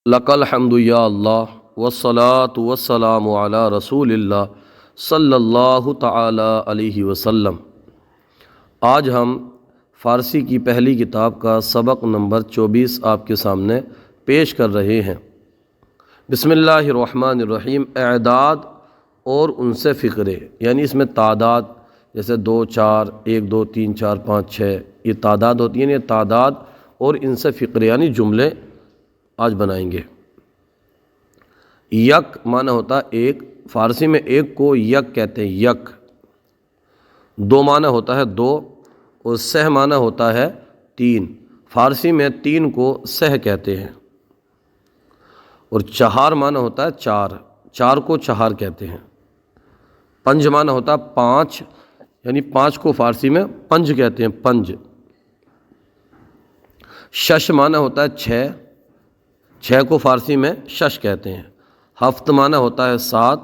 لکل الحمد یا اللہ والصلاة والسلام علی رسول اللہ صلی اللہ تعالی علیہ وسلم۔ آج ہم فارسی کی پہلی کتاب کا سبق نمبر 24 آپ کے سامنے پیش کر رہے ہیں۔ بسم اللہ الرحمن الرحیم۔ اعداد اور ان سے فقرے، یعنی اس میں تعداد جیسے 2 4 1 2 3 4 5 6 یہ تعداد ہوتی ہیں، یہ تعداد اور ان سے فقرے یعنی جملے آج بنائیں گے۔ یک معنی ہوتا ہے ایک، فارسی میں ایک کو یک کہتے ہیں، یک۔ دو معنی ہوتا ہے دو، اور سہ معنی ہوتا ہے تین، فارسی میں تین کو سہ کہتے ہیں۔ اور چہار معنی ہوتا ہے چار، چار کو چہار کہتے ہیں۔ پنج معنی ہوتا ہے پانچ، یعنی پانچ کو فارسی میں پنج کہتے ہیں، پنج۔ شش معنی ہوتا ہے چھ، چھ کو فارسی میں شش کہتے ہیں۔ ہفت معنی ہوتا ہے سات،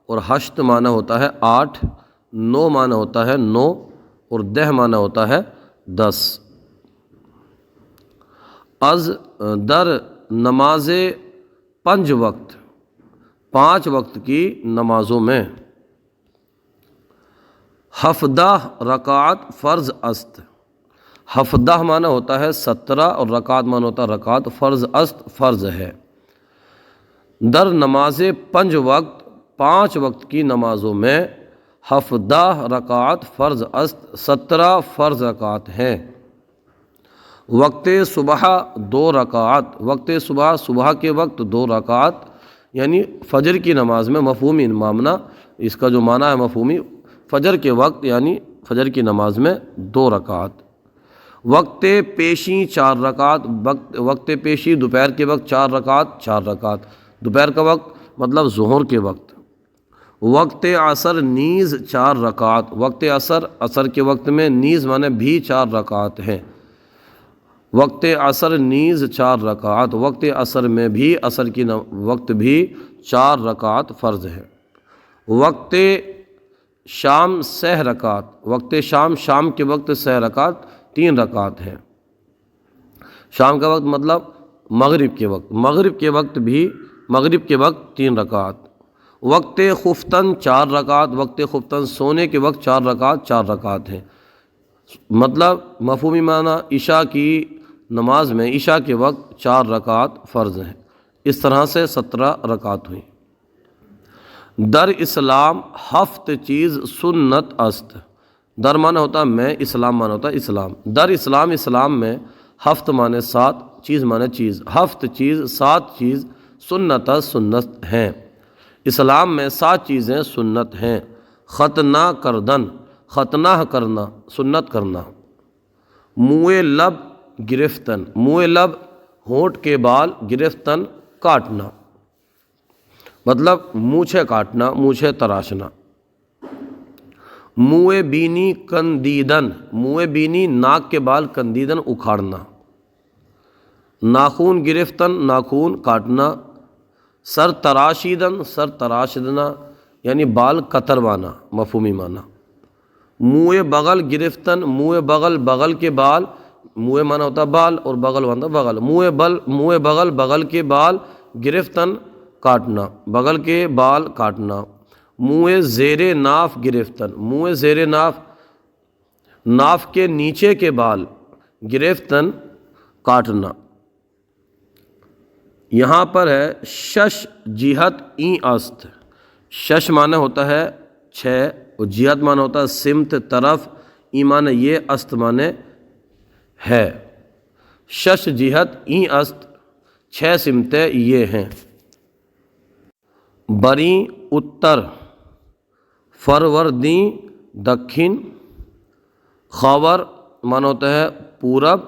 اور ہشت معنی ہوتا ہے آٹھ۔ نو معنی ہوتا ہے نو، اور دہ معنی ہوتا ہے 10۔ از در نماز پنج وقت، پانچ وقت کی نمازوں میں۔ ہفدہ رکعت فرض است، ہفدہ معنی ہوتا ہے 17، اور رکعت معنی ہوتا ہے رکعت، فرض است فرض ہے۔ در نماز پنج وقت، پانچ وقت کی نمازوں میں، ہفدہ رکعت فرض است، 17 فرض رکعت ہیں۔ وقت صبح 2 رکعت، وقت صبح، صبح کے وقت 2 رکعت، یعنی فجر کی نماز میں مفہومی معنی، اس کا جو معنی ہے مفہومی، فجر کے وقت یعنی فجر کی نماز میں 2 رکعت۔ وقت پیشی 4 رکعت، وقت پیشی دوپہر کے وقت 4 رکعت، 4 رکعت، دوپہر کا وقت مطلب ظہر کے وقت۔ وقت عصر نیز 4 رکعت، وقت عصر، عصر کے وقت میں نیز معنی بھی 4 رکعت ہیں۔ وقت عصر نیز 4 رکعت، وقت عصر میں بھی، عصر کی وقت بھی 4 رکعت فرض ہے۔ وقت شام 6 رکعت، وقت شام، شام کے وقت 6 رکعت، 3 رکعت ہیں۔ شام کا وقت مطلب مغرب کے وقت، مغرب کے وقت بھی، مغرب کے وقت 3 رکعت۔ وقت خفتن 4 رکعت، وقت خفتن سونے کے وقت 4 رکعت، 4 رکعت ہیں۔ مطلب مفہومی معنی عشاء کی نماز میں عشاء کے وقت 4 رکعت فرض ہیں۔ اس طرح سے 17 رکعت ہوئی۔ در اسلام ہفت چیز سنت است، در معنی ہوتا ہے میں، اسلام معنی ہوتا ہے اسلام۔ در اسلام، اسلام میں، ہفت معنی 7، چیز معنی چیز، ہفت چیز 7 چیز سنت سنت ہیں۔ اسلام میں 7 چیزیں سنت ہیں۔ ختنہ کردن، ختنہ کرنا، سنت کرنا۔ منہ لب گرفتن، منہ لب ہونٹ کے بال، گرفتن کاٹنا، مطلب مونچھیں کاٹنا، مونچھیں تراشنا۔ منہ بینی کندیدن، منہ بینی ناک کے بال، کندیدن اکھاڑنا۔ ناخون گرفتن، ناخون کاٹنا۔ سر تراشیدن، سر تراشدنا یعنی بال کتروانا، مفہومی معنی۔ منہ بغل گرفتن، منہ بغل، بغل کے بال، منہ معنی ہوتا بال اور بغل معنی بغل، منہ بغل، بغل کے بال، گرفتن کاٹنا، بغل کے بال کاٹنا۔ منہ زیر ناف گرفتن، منہ زیر ناف، ناف کے نیچے کے بال، گرفتن کاٹنا۔ یہاں پر ہے شش جہت این است، شش معنی ہوتا ہے 6، اور جہت معنی ہوتا ہے سمت، طرف، ای معنی یہ، است معنی ہے۔ شش جہت این است، 6 سمتیں یہ ہیں۔ بریں اتر، فروردیں دکھن، خاور معنی ہوتا ہے پورب،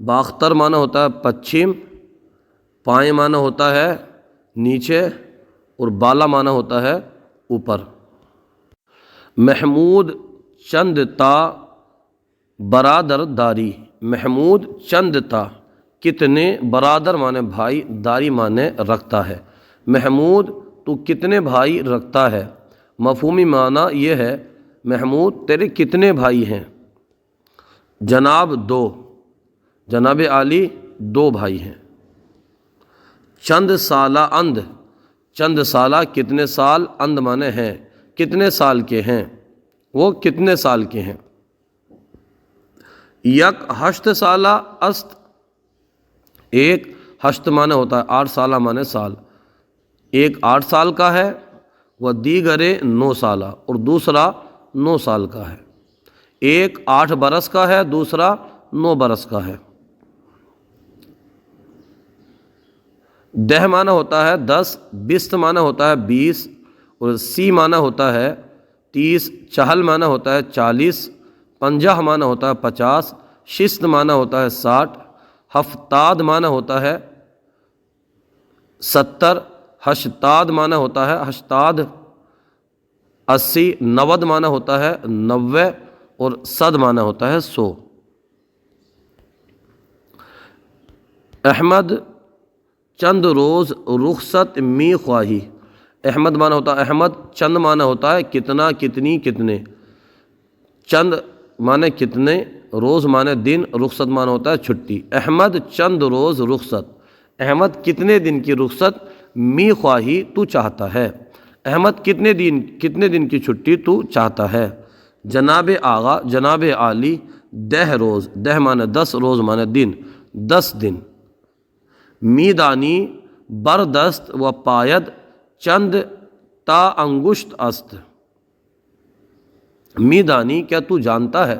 باختر معنی ہوتا ہے پچھم، پائیں معنی ہوتا ہے نیچے، اور بالا معنی ہوتا ہے اوپر۔ محمود چند تا برادر داری، محمود چند تا کتنے، برادر معنی بھائی، داری معنی رکھتا ہے۔ محمود تو کتنے بھائی رکھتا ہے، مفہومی معنی یہ ہے محمود تیرے کتنے بھائی ہیں۔ جناب 2، جناب عالی 2 بھائی ہیں۔ چند سالہ اند، چند سالہ کتنے سال، اند مانے ہیں، کتنے سال کے ہیں، وہ کتنے سال کے ہیں۔ یک ہشت سالہ است، ایک ہشت مانے ہوتا ہے 8 سالہ مانے سال، ایک 8 سال کا ہے، وہ دیگرے 9 سالہ اور دوسرا 9 سال کا ہے، ایک 8 برس کا ہے، دوسرا 9 برس کا ہے۔ دہ معنی ہوتا ہے 10، بیست معنی ہوتا ہے 20، اور سی معنی ہوتا ہے 30، چہل معنی ہوتا ہے 40، پنجہ معنی ہوتا ہے 50، شست معنی ہوتا ہے 60، ہفتاد معنی ہوتا ہے 70، ہشتاد معنی ہوتا ہے ہشتاد 80، نود معنی ہوتا ہے 90، اور صد معنی ہوتا ہے 100۔ احمد چند روز رخصت می خواہی، احمد معنی ہوتا ہے احمد، چند معنی ہوتا ہے کتنا، کتنی، کتنے، چند معنی کتنے، روز معنی دن، رخصت معنی ہوتا ہے چھٹی۔ احمد چند روز رخصت، احمد کتنے دن کی رخصت، می خواہی تو چاہتا ہے، احمد کتنے دن کی چھٹی تو چاہتا ہے۔ جناب آغا، جناب عالی، 10 روز، 10 معنی 10، روز معنی دن، 10 دن۔ میدانی بردست و پاید چند تا انگشت است، میدانی کیا تو جانتا ہے،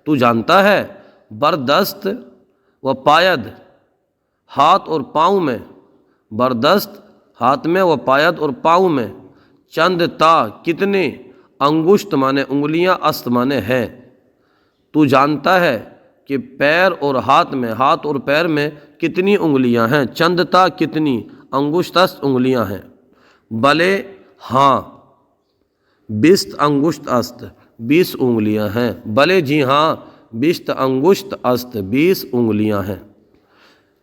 تو جانتا ہے، بردست و پاید ہاتھ اور پاؤں میں، بردست ہاتھ میں، و پاید اور پاؤں میں، چند تا کتنے، انگشت مانے انگلیاں، است مانے ہے، تو جانتا ہے کہ پیر اور ہاتھ میں، ہاتھ اور پیر میں کتنی انگلیاں ہیں، چند تا کتنی، انگشت است انگلیاں ہیں۔ بلے ہاں، بیست انگشت است، 20 انگلیاں ہیں، بلے جی ہاں، 20 انگشت است، 20 انگلیاں ہیں۔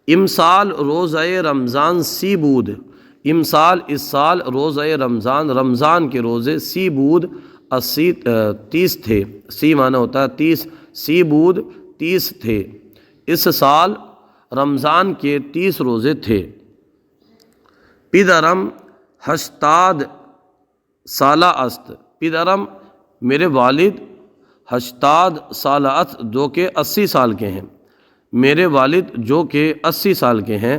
امسال روزہ رمضان سی بود، امسال اس سال روزہ رمضان، رمضان کے روزے، سی بود 30 تھے، سی معنی ہوتا ہے 30، سی بود 30 تھے، اس سال رمضان کے 30 روزے تھے۔ پدرم ہشتاد سالہ است، پدرم میرے والد، ہشتاد سالہ است جو کہ 80 سال کے ہیں، میرے والد جو کہ 80 سال کے ہیں۔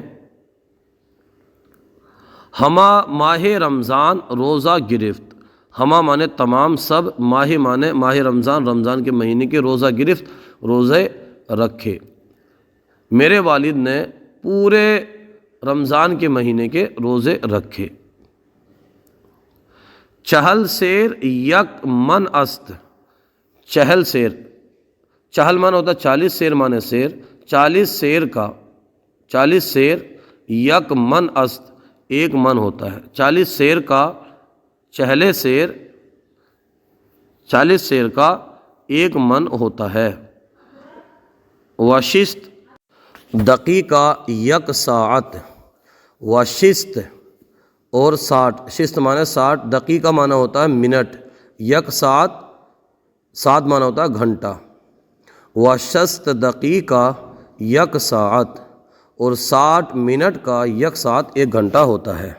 ہما ماہ رمضان روزہ گرفت، ہما مانے تمام، سب، ماہ مانے ماہ رمضان، رمضان کے مہینے کے، روزہ گرفت روزے رکھے، میرے والد نے پورے رمضان کے مہینے کے روزے رکھے۔ چہل سیر یک من است، چہل سیر، چہل من ہوتا 40، سیر مانے سیر، 40 سیر کا، 40 سیر، یک من است 1 من ہوتا ہے، 40 سیر کا، چہلے سیر 40 سیر کا 1 من ہوتا ہے۔ وشست دقیقہ یک ساعت، وشست اور 60، شست معنی 60، دقیقہ معنی ہوتا ہے منٹ، یک ساعت، ساعت معنی ہوتا ہے گھنٹہ۔ وشست دقیقہ یک ساعت، اور 60 منٹ کا یک ساعت 1 گھنٹہ ہوتا ہے۔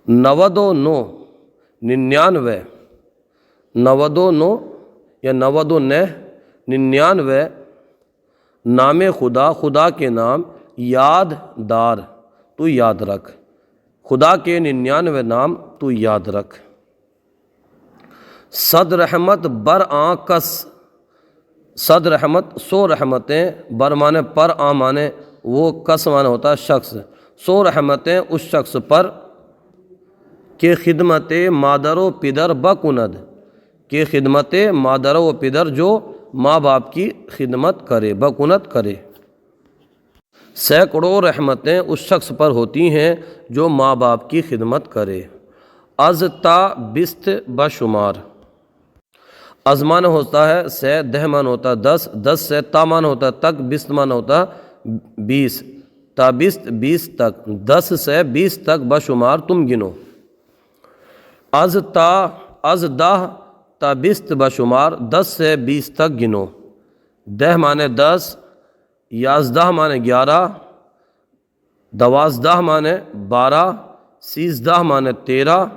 99 99، 99 یا 99، 99، نام خدا، خدا کے نام، یاد دار تو یاد رکھ، خدا کے 99 نام تو یاد رکھ۔ صد رحمت بر آں کس، صد رحمت 100 رحمتیں، بر مانے پر، آں مانے وہ، کس مانے ہوتا ہے شخص، 100 رحمتیں اس شخص پر کہ خدمت مادر و پدر بکند، کہ خدمت مادر و پدر جو ماں باپ کی خدمت کرے، بکند کرے۔ سینکڑوں رحمتیں اس شخص پر ہوتی ہیں جو ماں باپ کی خدمت کرے۔ از تا بیست بشمار، از معنی ہوتا ہے سے، دہ معنی ہوتا ہے 10، 10 سے، تا معنی ہوتا ہے تک، بیست معنی ہوتا ہے 20، تا بیست 20 تک، 10 سے 20 تک بشمار تم گنو۔ از تا، از دہ تا بیست بشمار، 10 سے 20 تک گنو۔ دہ معنی 10، 11 معنی 11، دوازدہ معنی 12، سیزدہ معنی 13،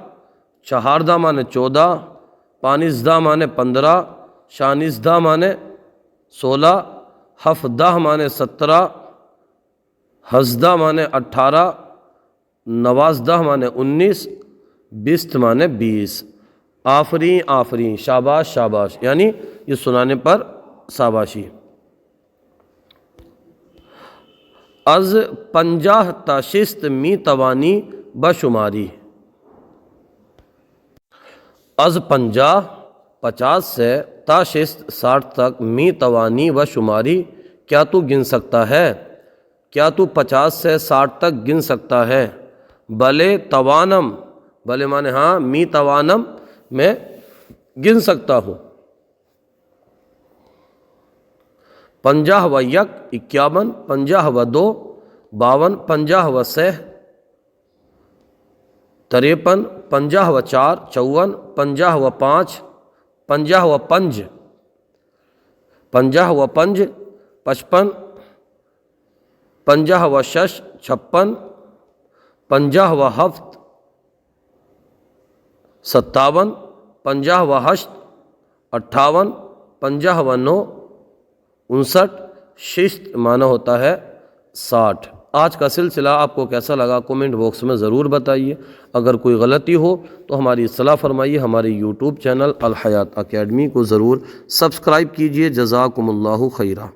چہاردہ معنی 14، پانزدہ معنی 15، شانزدہ معنی 16، ہفدہ معنی 17، ہزدہ معنی 18، نوازدہ معنی 19، بیست معنی 20۔ آفرین آفرین، شاباش شاباش، یعنی یہ سنانے پر شاباشی۔ از 50 تا 60 می توانی بشماری، از 50 سے تا 60 تک می توانی و شماری، کیا تو گن سکتا ہے؟ کیا تو 50 سے 60 تک گن سکتا ہے؟ بلے توانم، بلے معنی ہاں، می توانم، میں گن سکتا ہوں۔ 50 و 1 51، 50 و 2 52، 50 و 3 53، 50 و 4 54، 50 و 5 50 و 5 50 و 5 55، 50 و 6 56، 50 و 7 57، 50 و 8 58، 50 و 9 59۔ ششت معنی ہوتا ہے 60۔ آج کا سلسلہ آپ کو کیسا لگا کومنٹ باکس میں ضرور بتائیے۔ اگر کوئی غلطی ہو تو ہماری اصلاح فرمائیے۔ ہمارے یوٹیوب چینل الحیات اکیڈمی کو ضرور سبسکرائب کیجیے۔ جزاکم اللہ خیرہ۔